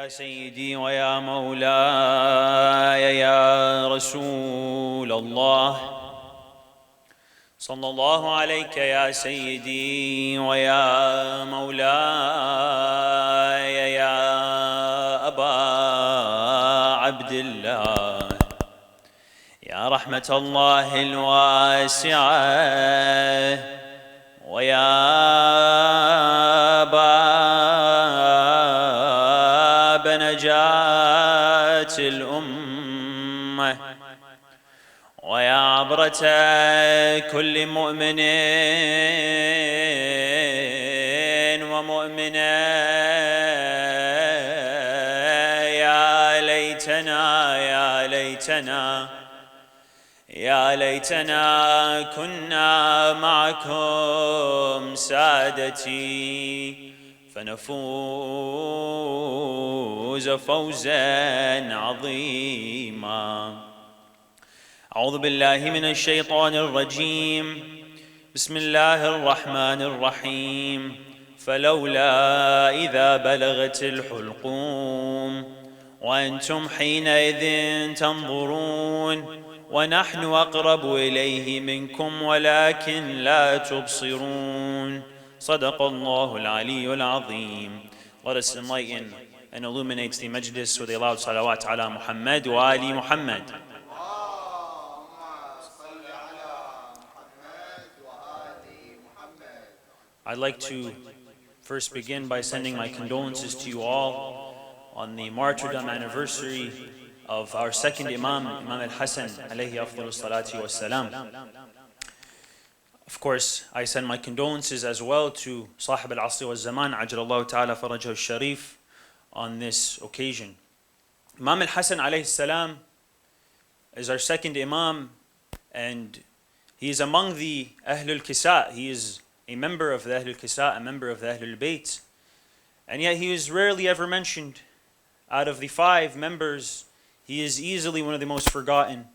سيدي ويا مولاي يا رسول الله، صلى الله عليك يا سيدي ويا مولاي يا أبا عبد الله، يا رحمة الله الواسعة ويا باب نجاة الأمة ويا عبرة كل مؤمن ومؤمنة، يا ليتنا يا ليتنا يا ليتنا كنا معكم سادتي فنفوز فوزا عظيما. أعوذ بالله من الشيطان الرجيم. بسم الله الرحمن الرحيم. فلولا إذا بلغت الحلقوم وأنتم حينئذ تنظرون ونحن أقرب إليه منكم ولكن لا تبصرون. صدق الله العلي العظيم. Let us enlighten and illuminate the majlis with a loud salawat ala Muhammad wa ali Muhammad. I'd like to first begin by sending my condolences to you all on the martyrdom anniversary of our second Imam, Imam Hassan alayhi afdalu salati wassalam. Of course, I send my condolences as well to Sahib al-Asri wa Zaman, Ajjalallahu ta'ala farajahu al-Sharif, on this occasion. Imam Hassan alayhi salam is our second Imam, and he is among the Ahlul Kisa. He is a member of the Ahlul Kisa, a member of the Ahlul Bayt, and yet he is rarely ever mentioned. Out of the 5 members, he is easily one of the most forgotten.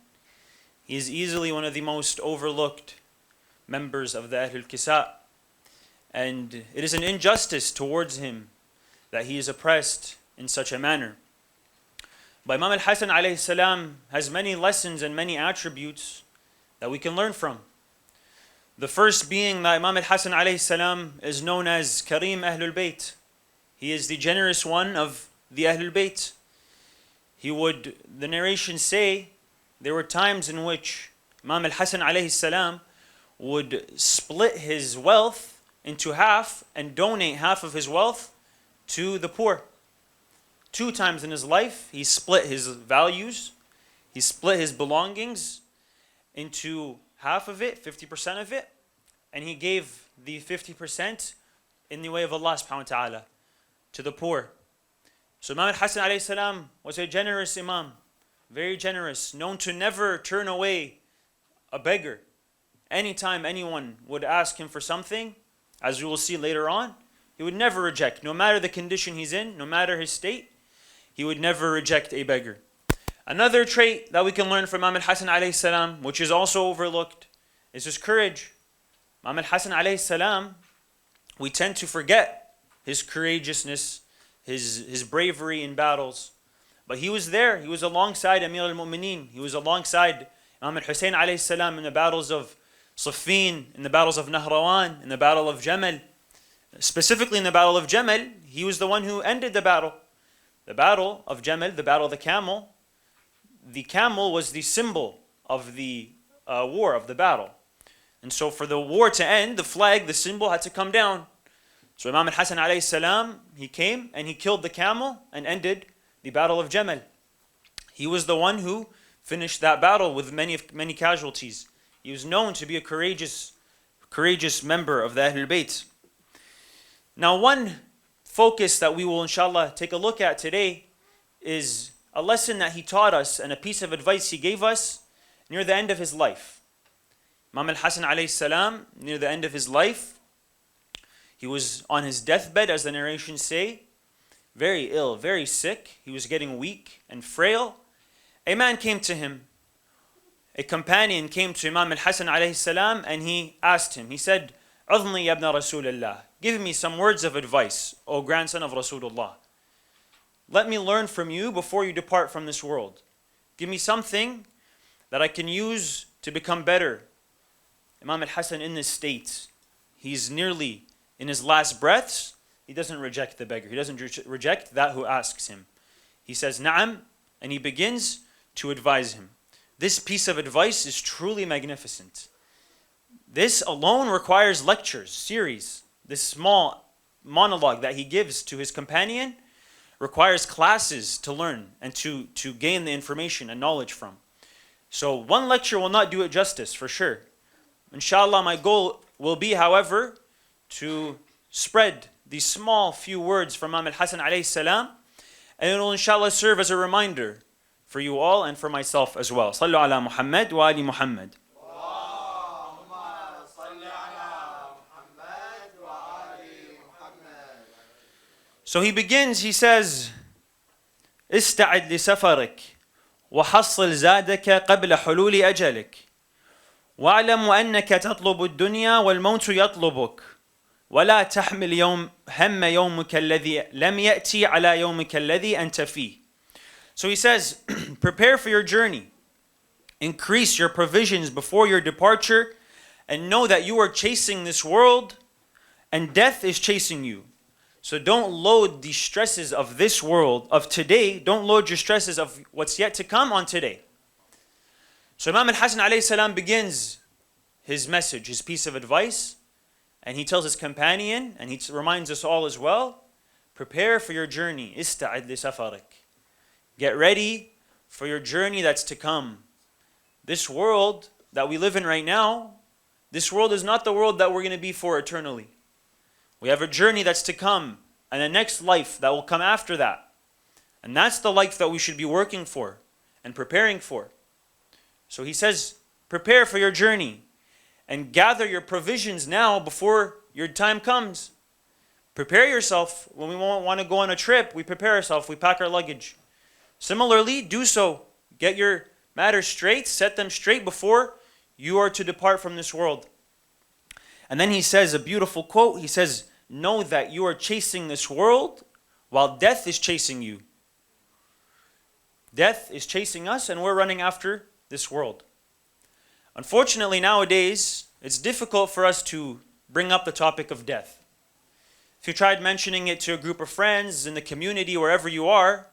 He is easily one of the most overlooked members of the Ahlul Kisa. And it is an injustice towards him that he is oppressed in such a manner. But Imam al-Hassan alayhi salam has many lessons and many attributes that we can learn from. The first being that Imam al-Hassan alayhi salam is known as Kareem Ahlul Bayt. He is the generous one of the Ahlul Bayt. The narrations say, there were times in which Imam al-Hassan alayhi salam would split his wealth into half and donate half of his wealth to the poor. 2 times in his life, he split his values, he split his belongings into half of it, 50% of it, and he gave the 50% in the way of Allah subhanahu wa ta'ala to the poor. So Imam al-Hassan alayhi salam was a generous Imam, very generous, known to never turn away a beggar. Anytime anyone would ask him for something, as we will see later on, he would never reject. No matter the condition he's in, no matter his state, he would never reject a beggar. Another trait that we can learn from Imam al-Hassan alayhi salam, which is also overlooked, is his courage. Imam al-Hassan alayhi salam, we tend to forget his courageousness, his bravery in battles. But he was there, he was alongside Amir al-Mu'mineen, he was alongside Imam al-Hussein alayhi salam in the battles of Siffin, in the battles of Nahrawan, in the battle of Jamal. Specifically in the battle of Jamal, he was the one who ended the battle. The battle of Jamal, the battle of the camel was the symbol of the war, of the battle. And so for the war to end, the flag, the symbol had to come down. So Imam al-Hassan alayhi salam, he came and he killed the camel and ended the battle of Jamal. He was the one who finished that battle with many casualties. He was known to be a courageous member of the Ahlul Bayt. Now, one focus that we will inshallah take a look at today is a lesson that he taught us and a piece of advice he gave us near the end of his life. Imam al-Hassan alayhi salam, near the end of his life, he was on his deathbed, as the narrations say, very ill, very sick. He was getting weak and frail. A man came to him. A companion came to Imam al-Hassan alayhi salam and he asked him, he said, "Udhni ya ibn Rasulullah, give me some words of advice, O grandson of Rasulullah." let me learn from you before you depart from this world. Give me something that I can use to become better. Imam al-Hassan in this state, he's nearly in his last breaths. He doesn't reject the beggar. He doesn't reject that who asks him. He says, Na'am, and he begins to advise him. This piece of advice is truly magnificent. This alone requires lectures, series. This small monologue that he gives to his companion requires classes to learn and to gain the information and knowledge from. So one lecture will not do it justice, for sure. Inshallah, my goal will be, however, to spread these small few words from Imam al-Hassan alayhi salam, and it will inshallah serve as a reminder for you all and for myself as well. Sallu ala Muhammad wa ali Muhammad. So he begins, he says, استعد لسفرك وحصل زادك قبل حلول أجلك واعلم أنك تطلب الدنيا والموت يطلبك ولا تحمل هم يومك الذي لم يأتي على يومك الذي أنت فيه. So he says, prepare for your journey, increase your provisions before your departure, and know that you are chasing this world and death is chasing you. So don't load the stresses of this world, of today, don't load your stresses of what's yet to come on today. So Imam al-Hassan alayhi salam begins his message, his piece of advice, and he tells his companion, and he reminds us all as well, prepare for your journey. Ista'id li safarik. Get ready for your journey that's to come. This world that we live in right now, this world is not the world that we're going to be for eternally. We have a journey that's to come, and a next life that will come after that. And that's the life that we should be working for and preparing for. So he says, prepare for your journey and gather your provisions now before your time comes. Prepare yourself. When we want to go on a trip, we prepare ourselves, we pack our luggage. Similarly, do so. Get your matters straight, set them straight before you are to depart from this world. And then he says a beautiful quote. He says, know that you are chasing this world while death is chasing you. Death is chasing us and we're running after this world. Unfortunately, nowadays, it's difficult for us to bring up the topic of death. If you tried mentioning it to a group of friends in the community, wherever you are,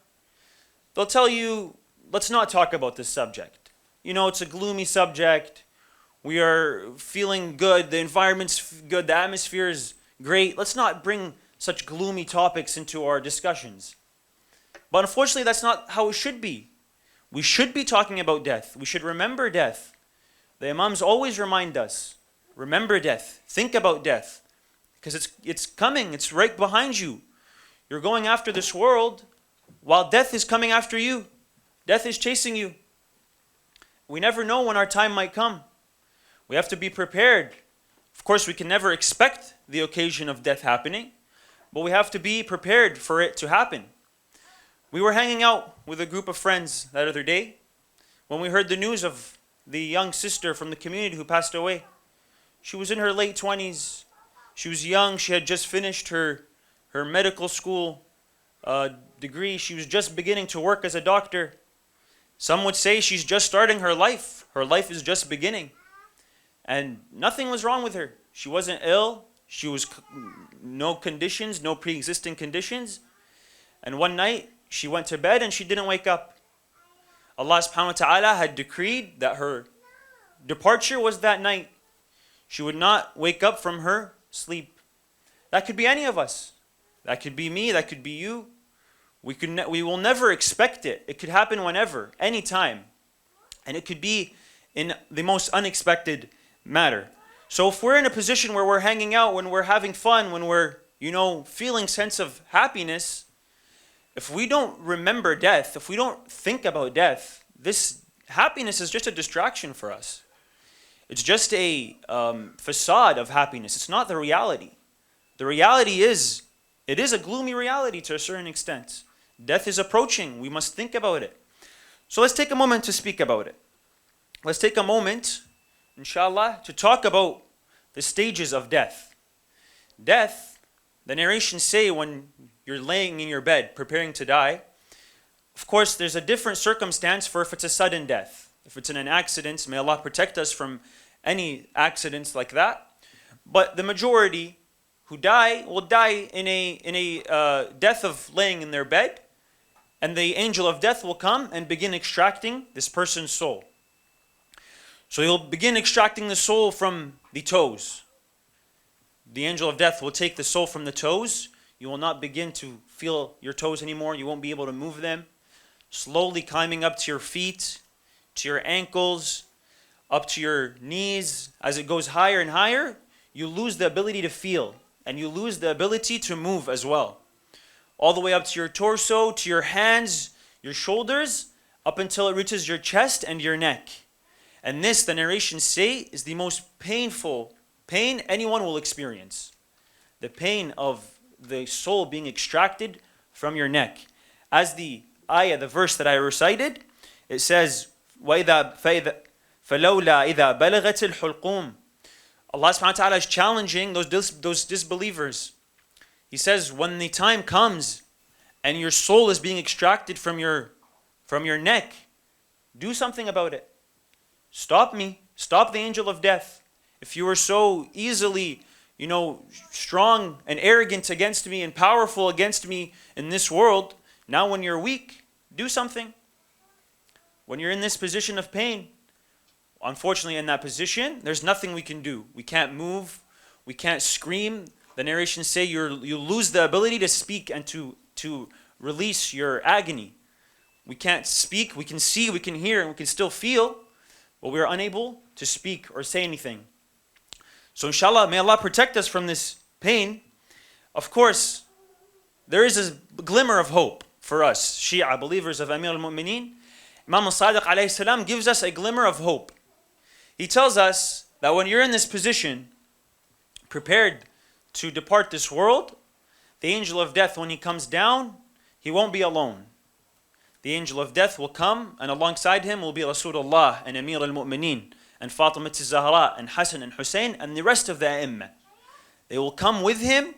they'll tell you, let's not talk about this subject. You know, it's a gloomy subject. We are feeling good. The environment's good. The atmosphere is great. Let's not bring such gloomy topics into our discussions. But unfortunately, that's not how it should be. We should be talking about death. We should remember death. The Imams always remind us, remember death. Think about death. Because it's coming. It's right behind you. You're going after this world while death is coming after you. Death is chasing you. We never know when our time might come. We have to be prepared. Of course, we can never expect the occasion of death happening, but we have to be prepared for it to happen. We were hanging out with a group of friends that other day when we heard the news of the young sister from the community who passed away. She was in her late 20s. She was young. She had just finished her medical school degree. She was just beginning to work as a doctor. Some would say she's just starting her life. Her life is just beginning. And nothing was wrong with her. She wasn't ill. She was no conditions, no pre-existing conditions. And one night, she went to bed and she didn't wake up. Allah subhanahu wa ta'ala had decreed that her departure was that night. She would not wake up from her sleep. That could be any of us. That could be me, that could be you. We will never expect it. It could happen whenever, anytime. And it could be in the most unexpected matter. So if we're in a position where we're hanging out, when we're having fun, when we're, feeling sense of happiness, if we don't remember death, if we don't think about death, this happiness is just a distraction for us. It's just a facade of happiness. It's not the reality. The reality is, it is a gloomy reality to a certain extent. Death is approaching. We must think about it. So let's take a moment to speak about it. Let's take a moment, inshallah, to talk about the stages of death. Death, the narrations say, when you're laying in your bed preparing to die. Of course, there's a different circumstance for if it's a sudden death. If it's in an accident, may Allah protect us from any accidents like that. But the majority who die will die in a death of laying in their bed, and the angel of death will come and begin extracting this person's soul. So he'll begin extracting the soul from the toes. The angel of death will take the soul from the toes. You will not begin to feel your toes anymore. You won't be able to move them. Slowly climbing up to your feet, to your ankles, up to your knees. As it goes higher and higher, you lose the ability to feel, and you lose the ability to move as well. All the way up to your torso, to your hands, your shoulders, up until it reaches your chest and your neck. And this, the narrations say, is the most painful pain anyone will experience. The pain of the soul being extracted from your neck. As the ayah, the verse that I recited, it says, فَلَوْلَا إِذَا بَلَغَتِ الْحُلْقُومِ. Allah subhanahu wa ta'ala is challenging those disbelievers. He says, when the time comes and your soul is being extracted from your neck, do something about it. Stop me. Stop the angel of death. If you were so easily, strong and arrogant against me and powerful against me in this world, now when you're weak, do something. When you're in this position of pain, unfortunately in that position, there's nothing we can do. We can't move. We can't scream. The narrations say you lose the ability to speak and to release your agony. We can't speak. We can see, we can hear, and we can still feel, but we are unable to speak or say anything. So inshallah, may Allah protect us from this pain. Of course, there is a glimmer of hope for us, Shia believers of Amir al-Mu'mineen. Imam al-Sadiq alayhi salam gives us a glimmer of hope. He tells us that when you're in this position, prepared to depart this world, the angel of death, when he comes down, he won't be alone. The angel of death will come, and alongside him will be Rasulullah and Amir al-Mu'mineen and Fatima al-Zahra and Hassan and Hussein and the rest of the Imam. They will come with him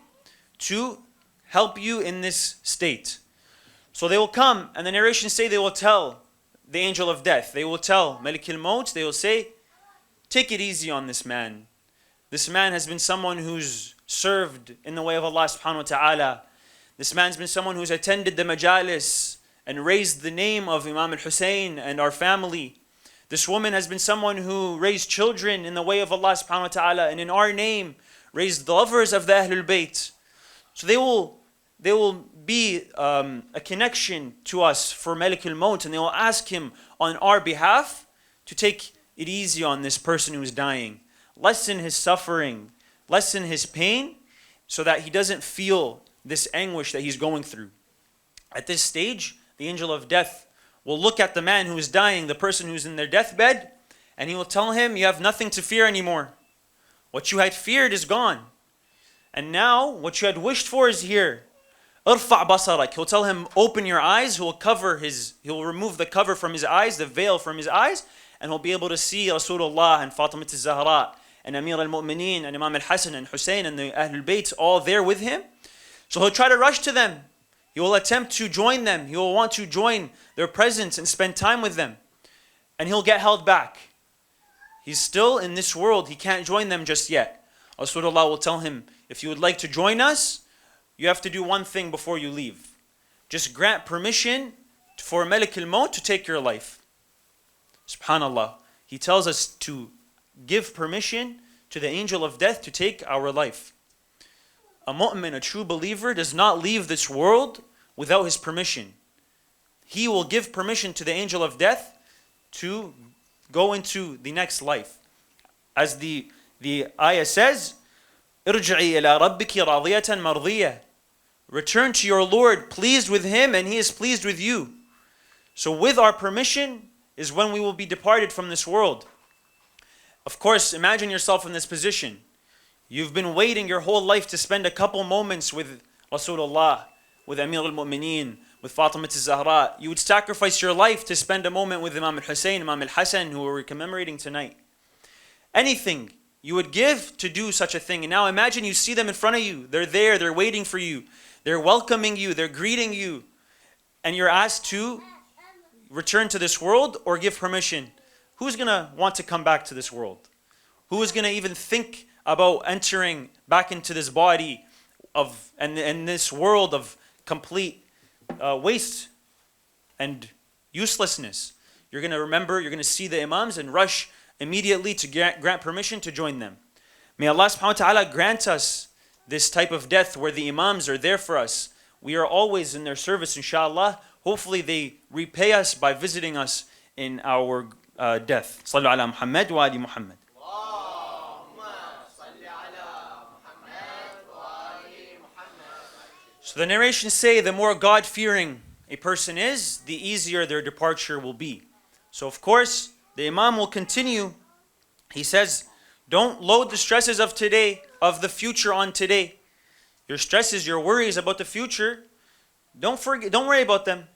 to help you in this state. So they will come, and the narrations say they will tell the angel of death, they will tell Malik al-Maut, they will say, take it easy on this man. This man has been someone who's served in the way of Allah subhanahu wa ta'ala. This man's been someone who's attended the majalis and raised the name of Imam al-Hussein and our family. This woman has been someone who raised children in the way of Allah subhanahu wa ta'ala, and in our name raised the lovers of the Ahlul Bayt. So they will be a connection to us for Malik al-Maut, and they will ask him on our behalf to take it easy on this person who is dying. Lessen his suffering, lessen his pain, so that he doesn't feel this anguish that he's going through. At this stage, the angel of death will look at the man who is dying, the person who's in their deathbed, and he will tell him, you have nothing to fear anymore. What you had feared is gone. And now, what you had wished for is here. Irfa' basarak. He'll tell him, open your eyes. He'll remove the cover from his eyes, the veil from his eyes, and he'll be able to see Rasulullah and Fatima al-Zahra and Amir al-Mu'mineen and Imam al-Hassan and Hussein and the Ahlul Bayt all there with him. So he'll try to rush to them. He will attempt to join them. He will want to join their presence and spend time with them. And he'll get held back. He's still in this world. He can't join them just yet. Rasulullah will tell him, if you would like to join us, you have to do one thing before you leave. Just grant permission for Malik al-Maut to take your life. Subhanallah. He tells us to give permission to the angel of death to take our life. A mu'min, a true believer, does not leave this world without his permission. He will give permission to the angel of death to go into the next life. As the ayah says, ارجعي إلى ربك راضية مرضية. Return to your Lord pleased with him, and he is pleased with you. So with our permission is when we will be departed from this world. Of course, imagine yourself in this position. You've been waiting your whole life to spend a couple moments with Rasulullah, with Amir al-Mu'mineen, with Fatima al-Zahra. You would sacrifice your life to spend a moment with Imam al-Hussein, Imam al-Hassan, who we're commemorating tonight. Anything you would give to do such a thing. And now imagine you see them in front of you. They're there, they're waiting for you. They're welcoming you, they're greeting you, and you're asked to return to this world or give permission. Who's going to want to come back to this world? Who is going to even think about entering back into this body and this world of complete waste and uselessness? You're going to remember, you're going to see the Imams and rush immediately to grant permission to join them. May Allah subhanahu wa ta'ala grant us this type of death where the Imams are there for us. We are always in their service, inshallah. Hopefully they repay us by visiting us in our death. Sallu ala Muhammad wa ali Muhammad. So the narrations say the more God-fearing a person is, the easier their departure will be. So of course, the Imam will continue. He says, don't load the stresses of today, of the future on today. Your stresses, your worries about the future, don't worry about them.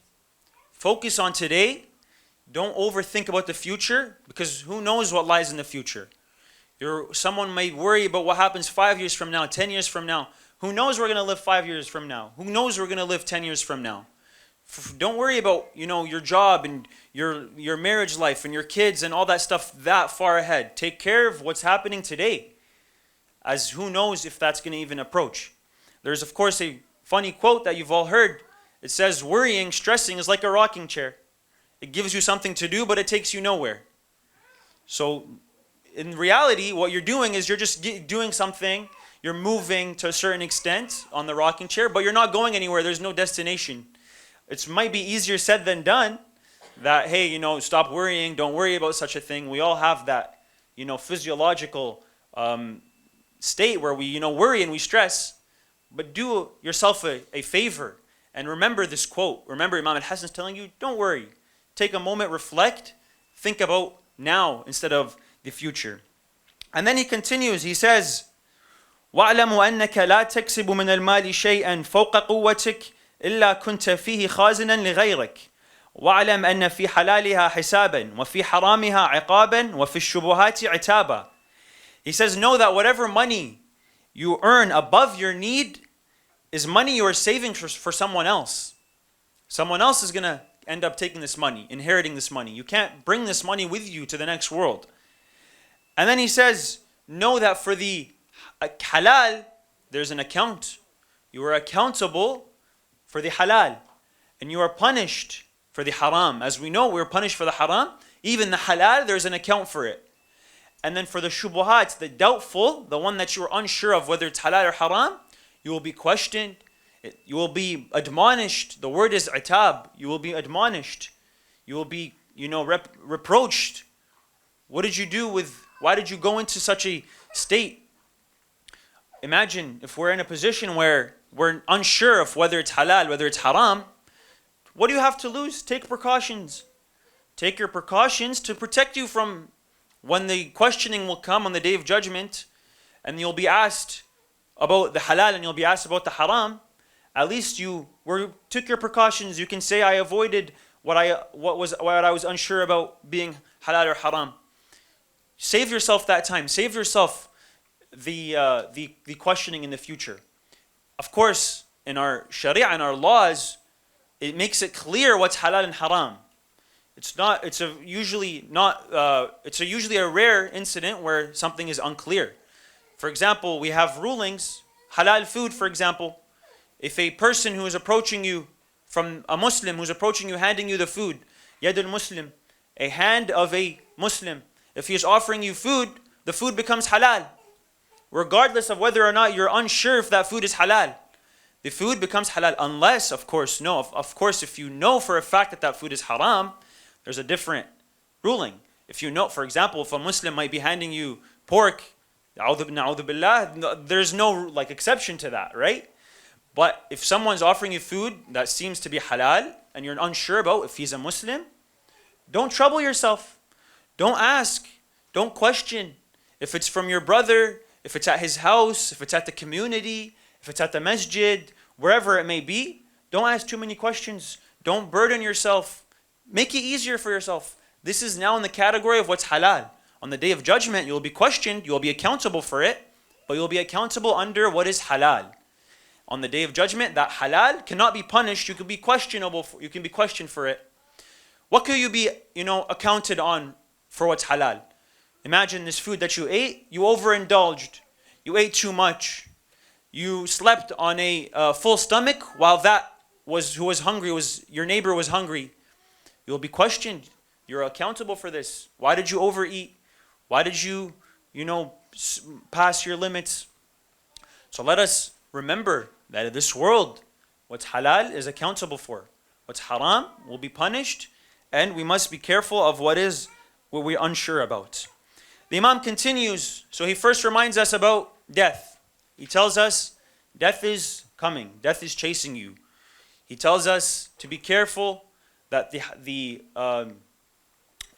Focus on today. Don't overthink about the future, because who knows what lies in the future. Someone may worry about what happens 5 years from now, 10 years from now. Who knows we're going to live 5 years from now? Who knows we're going to live 10 years from now? Don't worry about, your job and your marriage life and your kids and all that stuff that far ahead. Take care of what's happening today, as who knows if that's going to even approach. There's of course a funny quote that you've all heard. It says, worrying, stressing is like a rocking chair. It gives you something to do, but it takes you nowhere. So in reality, what you're doing is you're just doing something. You're moving to a certain extent on the rocking chair, but you're not going anywhere. There's no destination. It might be easier said than done that, hey, stop worrying. Don't worry about such a thing. We all have that, physiological state where we, worry and we stress. But do yourself a favor and remember this quote. Remember, Imam Hassan is telling you, don't worry. Take a moment, reflect, think about now instead of the future. And then he continues, he says, وَاعْلَمُوا أَنَّكَ لَا تَكْسِبُ مِنَ الْمَالِ شَيْئًا فَوْقَ قُوَّتِكَ إِلَّا كُنْتَ فِيهِ خَازِنًا لِغَيْرِكَ وَاعْلَمْ أَنَّ فِي حَلَالِهَا حِسَابًا وَفِي حَرَامِهَا عِقَابًا وَفِي الشُّبُهَاتِ عِتَابًا. He says, know that whatever money you earn above your need is money you are saving for someone else. Someone else is going to end up taking this money, inheriting this money. You can't bring this money with you to the next world. And then he says, know that for the halal, there's an account. You are accountable for the halal. And you are punished for the haram. As we know, we're punished for the haram. Even the halal, there's an account for it. And then for the shubuhat, the doubtful, the one that you're unsure of whether it's halal or haram, you will be questioned. You will be admonished. The word is itab. You will be admonished. You will be, reproached. What did you do why did you go into such a state? Imagine if we're in a position where we're unsure of whether it's halal, whether it's haram. What do you have to lose? Take precautions. Take your precautions to protect you from when the questioning will come on the day of judgment, and you'll be asked about the halal and you'll be asked about the haram. At least you took your precautions. You can say, I avoided what I was unsure about being halal or haram. Save yourself that time. Save yourself the questioning in the future. Of course, in our sharia and our laws, it makes it clear what's halal and haram. It's usually a rare incident where something is unclear. For example, we have rulings, halal food, for example. If a person who is approaching you, from a Muslim who's approaching you, handing you the food, yadul Muslim, a hand of a Muslim, if he is offering you food, the food becomes halal. Regardless of whether or not you're unsure if that food is halal. The food becomes halal unless, of course, if you know for a fact that food is haram, there's a different ruling. If you know, for example, if a Muslim might be handing you pork, na'udhu billah, there's no exception to that, right? But if someone's offering you food that seems to be halal and you're unsure about if he's a Muslim, don't trouble yourself. Don't ask. Don't question. If it's from your brother, if it's at his house, if it's at the community, if it's at the masjid, wherever it may be, don't ask too many questions. Don't burden yourself. Make it easier for yourself. This is now in the category of what's halal. On the day of judgment, you'll be questioned, you'll be accountable for it, but you'll be accountable under what is halal. on the Day of Judgment, that halal cannot be punished. You can be you can be questioned for it. What could you be, accounted on for what's halal? Imagine this food that you ate, you overindulged. You ate too much. You slept on a full stomach while who was hungry, your neighbor was hungry. You'll be questioned. You're accountable for this. Why did you overeat? Why did you, pass your limits? So let us remember that in this world, what's halal is accountable for. What's haram will be punished, and we must be careful of what we're unsure about. The Imam continues, so he first reminds us about death. He tells us death is coming, death is chasing you. He tells us to be careful that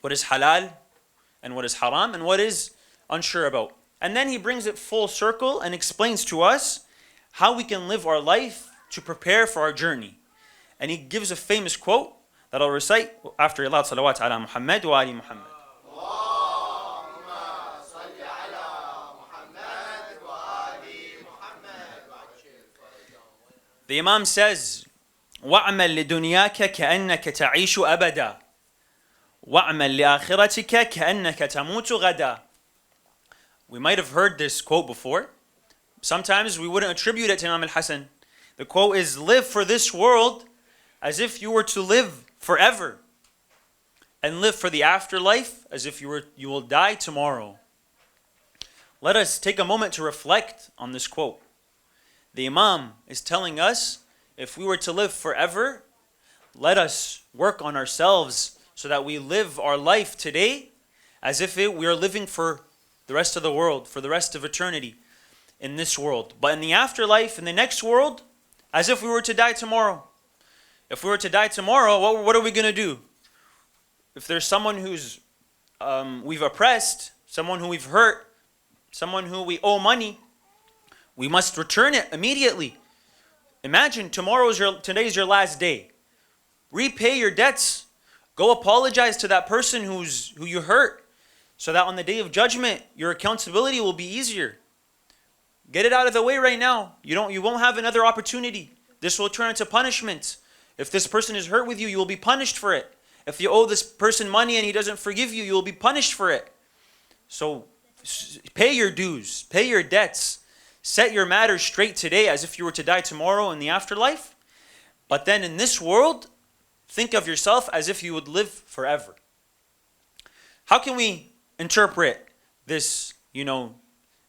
what is halal and what is haram and what is unsure about. And then he brings it full circle and explains to us how we can live our life to prepare for our journey. And he gives a famous quote that I'll recite after Allah salawat ala Muhammad wa ali Muhammad. The Imam says, وَاعْمَلْ لِدُنْيَاكَ كَأَنَّكَ تَعِيشُ أَبَدًا وَاعْمَلْ لِآخِرَتِكَ كَأَنَّكَ تَمُوتُ غَدًا. We might have heard this quote before. Sometimes we wouldn't attribute it to Imam al-Hassan. The quote is, live for this world as if you were to live forever, and live for the afterlife as if you will die tomorrow. Let us take a moment to reflect on this quote. The Imam is telling us, if we were to live forever, let us work on ourselves so that we live our life today as if we are living for the rest of the world, for the rest of eternity in this world. But in the afterlife, in the next world, as if we were to die tomorrow. If we were to die tomorrow, what are we going to do? If there's someone who's we've oppressed, someone who we've hurt, someone who we owe money, we must return it immediately. Imagine today's your last day. Repay your debts. Go apologize to that person who you hurt, so that on the Day of Judgment, your accountability will be easier. Get it out of the way right now. You won't have another opportunity. This will turn into punishment. If this person is hurt with you, you will be punished for it. If you owe this person money and he doesn't forgive you, you will be punished for it. So pay your dues, pay your debts. Set your matters straight today as if you were to die tomorrow in the afterlife. But then in this world, think of yourself as if you would live forever. How can we interpret this,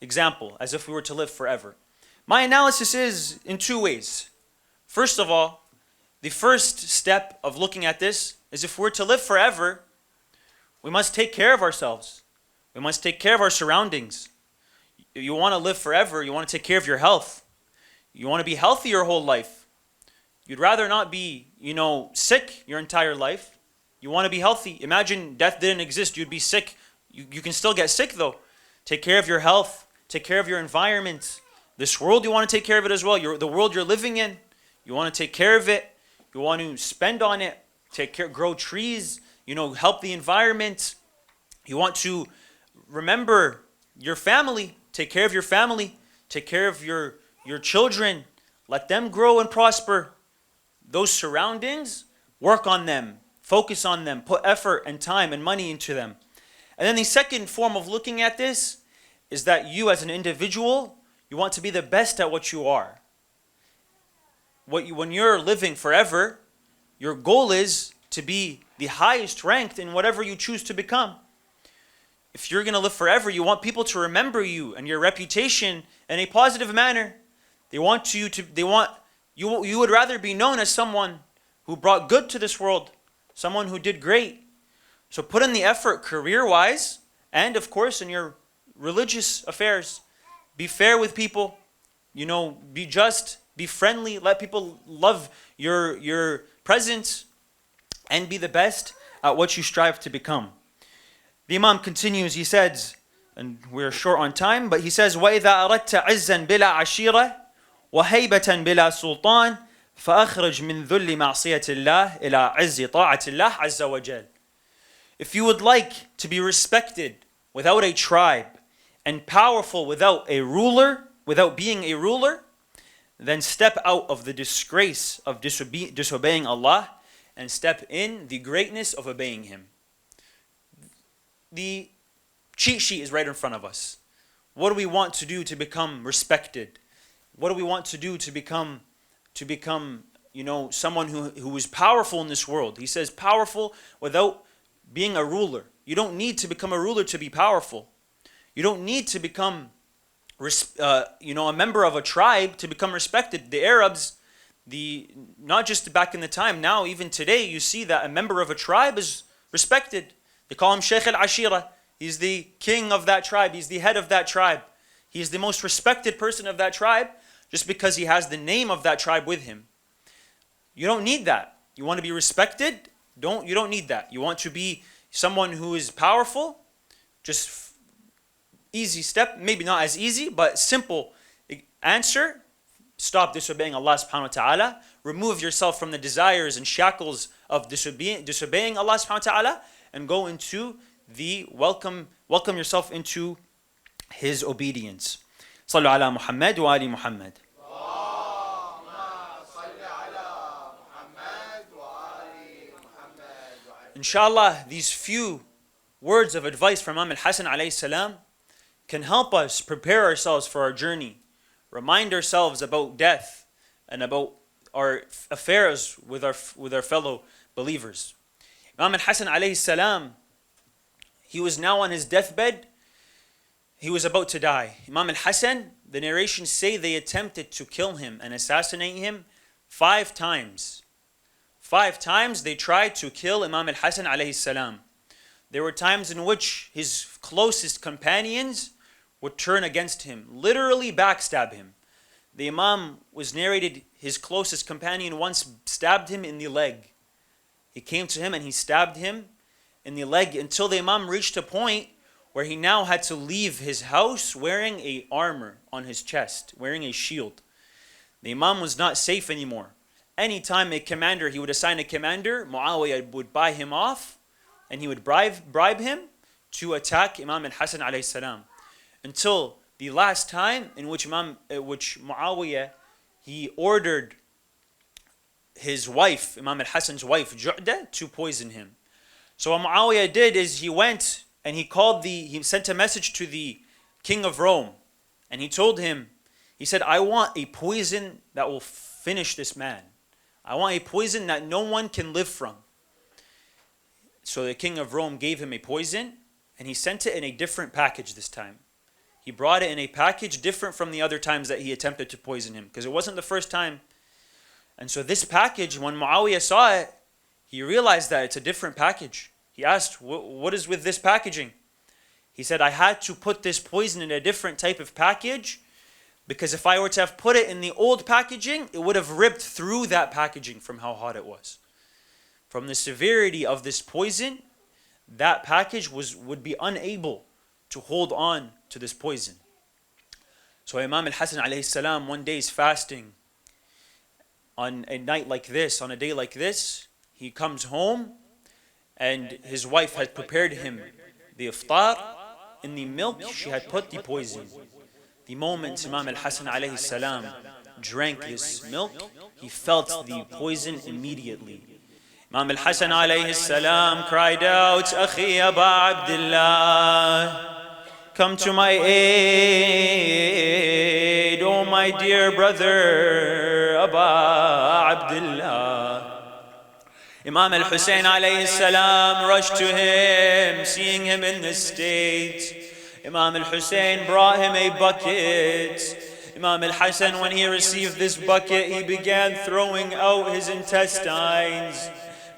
example as if we were to live forever? My analysis is in two ways. First of all, the first step of looking at this is if we're to live forever, we must take care of ourselves. We must take care of our surroundings. You want to live forever, you want to take care of your health. You want to be healthy your whole life. You'd rather not be, sick your entire life. You want to be healthy. Imagine death didn't exist, you'd be sick. You can still get sick though. Take care of your health. Take care of your environment. This world, you want to take care of it as well. The world you're living in, you want to take care of it. You want to spend on it. Grow trees. Help the environment. You want to remember your family. Take care of your family. Take care of your children. Let them grow and prosper. Those surroundings, work on them. Focus on them. Put effort and time and money into them. And then the second form of looking at this is that you as an individual, you want to be the best at what you are. When you're living forever, your goal is to be the highest ranked in whatever you choose to become. If you're going to live forever, you want people to remember you and your reputation in a positive manner. You would rather be known as someone who brought good to this world, someone who did great. So put in the effort career-wise and of course in your religious affairs. Be fair with people, be just, be friendly, let people love your presence, and be the best at what you strive to become. The Imam continues, he says, and we're short on time, but he says, وَإِذَا أَرَدْتَ عِزًّا بِلَا عَشِيرَةٍ وَهَيْبَةً بِلَا سُلْطَانٍ فَأَخْرَجْ مِنْ ذُلِّ مَعْصِيَةِ اللَّهِ إِلَىٰ عِزِّ طَاعَةِ اللَّهِ عَزَّ وَجَلَّ. If you would like to be respected without a tribe, and powerful without being a ruler, then step out of the disgrace of disobeying Allah and step in the greatness of obeying Him. The cheat sheet is right in front of us. What do we want to do to become respected? What do we want to do to become someone who is powerful in this world? He says powerful without being a ruler. You don't need to become a ruler to be powerful. You don't need to become a member of a tribe to become respected. The Arabs, not just back in the time, now even today, you see that a member of a tribe is respected. They call him Sheikh al-Ashira. He's the king of that tribe. He's the head of that tribe. He's the most respected person of that tribe just because he has the name of that tribe with him. You don't need that. You want to be respected? You don't need that. You want to be someone who is powerful? Just easy step, maybe not as easy, but simple answer. Stop disobeying Allah subhanahu wa ta'ala. Remove yourself from the desires and shackles of disobeying Allah subhanahu wa ta'ala and go into the welcome yourself into His obedience. Sallu ala Muhammad wa ali Muhammad. Inshallah, these few words of advice from Imam al-Hassan alayhi salam can help us prepare ourselves for our journey, remind ourselves about death and about our affairs with our fellow believers. Imam al-Hassan alayhi salam, he was now on his deathbed. He was about to die. Imam al-Hassan, the narrations say they attempted to kill him and assassinate him 5 times. 5 times they tried to kill Imam al-Hassan alayhi salam. There were times in which his closest companions would turn against him, literally backstab him. The Imam was narrated his closest companion once stabbed him in the leg. He came to him and he stabbed him in the leg until the Imam reached a point where he now had to leave his house wearing a armor on his chest, wearing a shield. The Imam was not safe anymore. Anytime he would assign a commander, Muawiyah would buy him off and he would bribe him to attack Imam al-Hassan alayhi salam. Until the last time in which Muawiyah, he ordered his wife, Imam al-Hassan's wife, Ju'da, to poison him. So what Muawiyah did is he went and he sent a message to the king of Rome. And he told him, he said, I want a poison that will finish this man. I want a poison that no one can live from. So the king of Rome gave him a poison and he sent it in a different package this time. He brought it in a package different from the other times that he attempted to poison him, because it wasn't the first time. And so this package, when Muawiyah saw it, he realized that it's a different package. He asked, what is with this packaging? He said, I had to put this poison in a different type of package because if I were to have put it in the old packaging, it would have ripped through that packaging from how hot it was. From the severity of this poison, that package would be unable to hold on to this poison. So Imam al-Hassan alayhi salam one day is fasting. On a night like this, on a day like this, he comes home and his wife had prepared him the iftar. In the milk, she had put the poison. The moment Imam al-Hassan alayhi salam drank this milk, he felt the poison immediately. Imam al-Hassan alayhi salam cried out, Akhi Aba Abdullah, come to my aid, oh my dear brother Aba Abdullah. Imam al-Hussein alayhi salam rushed to him, seeing him in this state. Imam al-Hussein brought him a bucket. Imam al-Hassan, when he received this bucket, he began throwing out his intestines.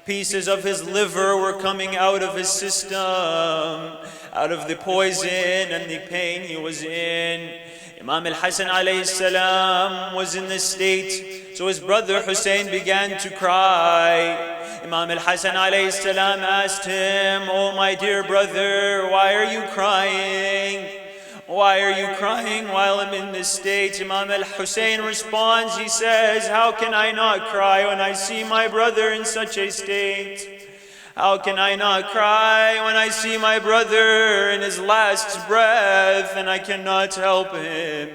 Pieces of his liver were coming out of his system, out of the poison and the pain he was in. Imam al-Hassan alayhi salam was in this state, so his brother Hussein began to cry. Imam al-Hassan alayhi salam asked him, oh my dear brother, why are you crying? Why are you crying while I'm in this state? Imam al-Hussein responds, he says, how can I not cry when I see my brother in such a state? How can I not cry when I see my brother in his last breath and I cannot help him?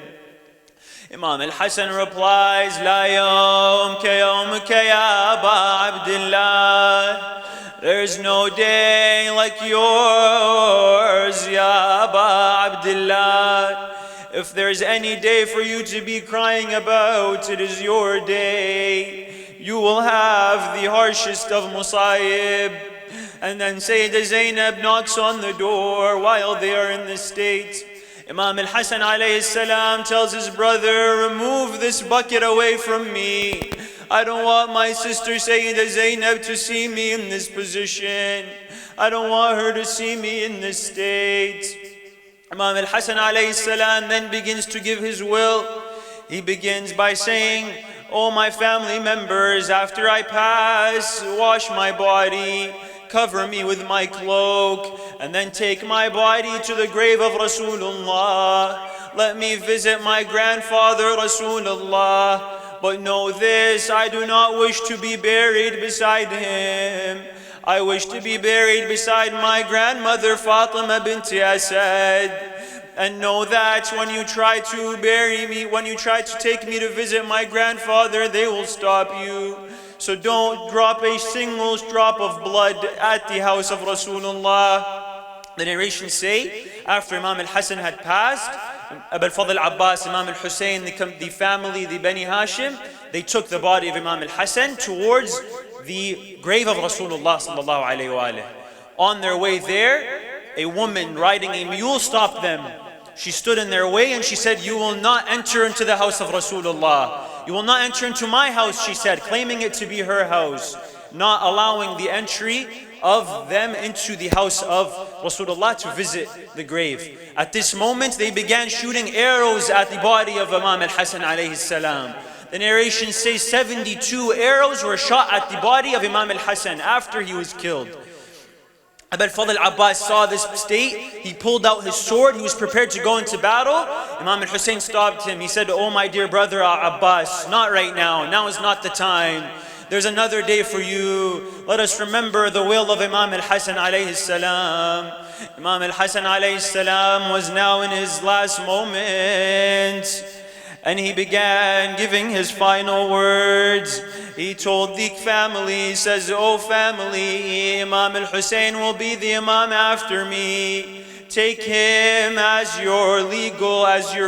Imam al-Hassan replies, La yawm ka yawmika ya Aba Abdullah. There's no day like yours, ya Aba Abdullah. If there's any day for you to be crying about, it is your day. You will have the harshest of musa'ib. And then Sayyidah Zainab knocks on the door while they are in this state. Imam al-Hassan alayhi salam tells his brother, remove this bucket away from me. I don't want my sister Sayyidah Zainab to see me in this position. I don't want her to see me in this state. Imam al-Hassan alayhi salam then begins to give his will. He begins by saying, oh my family members, after I pass, wash my body, cover me with my cloak, and then take my body to the grave of Rasulullah. Let me visit my grandfather Rasulullah. But know this, I do not wish to be buried beside him. I wish to be buried beside my grandmother Fatima bint Asad. And know that when you try to bury me, when you try to take me to visit my grandfather, they will stop you. So don't drop a single drop of blood at the house of Rasulullah. The narrations say, after Imam al-Hassan had passed, Abu al-Fadl Abbas, Imam al-Hussein, the family, the Bani Hashim, they took the body of Imam al-Hassan towards the grave of Rasulullah sallallahu alayhi wa alayhi. On their way there, a woman riding a mule stopped them. She stood in their way and she said, you will not enter into the house of Rasulullah. You will not enter into my house, she said, claiming it to be her house, not allowing the entry of them into the house of Rasulullah to visit the grave. At this moment, they began shooting arrows at the body of Imam al-Hassan alayhi salam. The narration says 72 arrows were shot at the body of Imam al-Hassan after he was killed. Abu al-Fadl Abbas saw this state. He pulled out his sword. He was prepared to go into battle. Imam al-Hussein stopped him. He said, oh my dear brother Abbas, not right now. Now is not the time. There's another day for you. Let us remember the will of Imam al-Hassan alayhi salam. Imam al-Hassan alayhi salam was now in his last moments. And he began giving his final words. He told the family, he says, oh family, Imam al-Hussein will be the Imam after me. Take him as your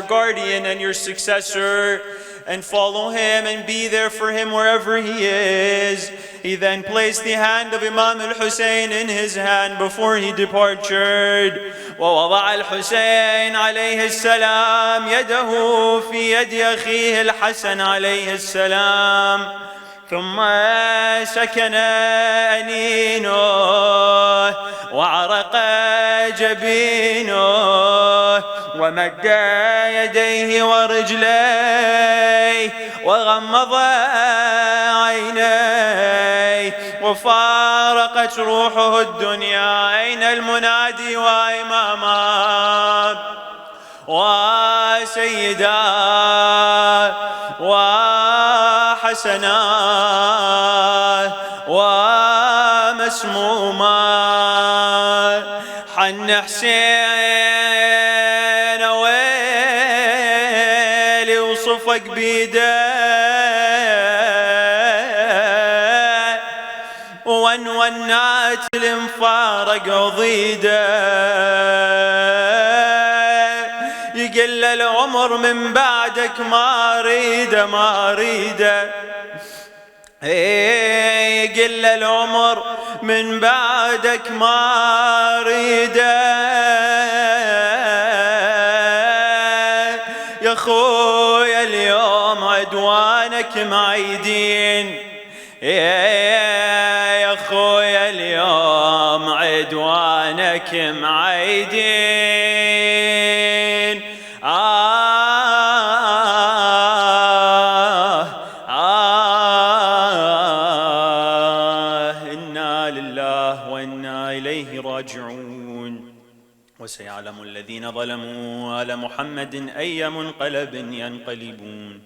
guardian and your successor, and follow him and be there for him wherever he is. He then placed the hand of Imam al-Hussein in his hand before he departed. ووضع الحسين عليه السلام يده في يد أخيه الحسن عليه السلام ثم سكن أنينه وعرق جبينه ومد يديه ورجليه وغمض عينيه وفارقت روحه الدنيا. أين المنادي وإماما وسيدا وحسنا ومسموما حن حسين ويلي وصفك بيده ونونات المفارق ضيده يقل العمر من بعدك ما اريده ما اريده يقل العمر من بعدك ما اريده يا خويا اليوم عدوانك معيدين يا خويا اليوم عدوانك معيدين إنا لله وإنا إليه راجعون وسيعلم الذين ظلموا آل محمد أي منقلب ينقلبون.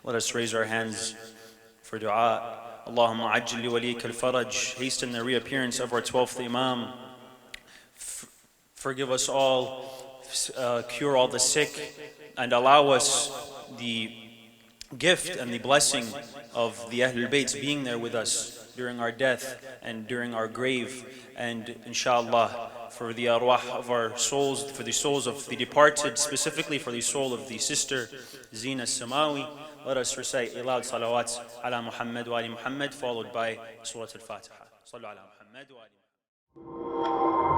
Let us raise our hands for dua. Allahumma ajil li waliyika al-faraj. Hasten the reappearance of our 12th Imam. Forgive us all, cure all the sick, and allow us the gift and the blessing of the Ahlul Bayt being there with us during our death and during our grave, and inshallah for the arwah of our souls, for the souls of the departed, specifically for the soul of the sister Zina Samawi. Let us recite a loud salawat ala Muhammad wa ali Muhammad, followed by Surah Al-Fatiha. Sallu ala Muhammad wa ali Muhammad.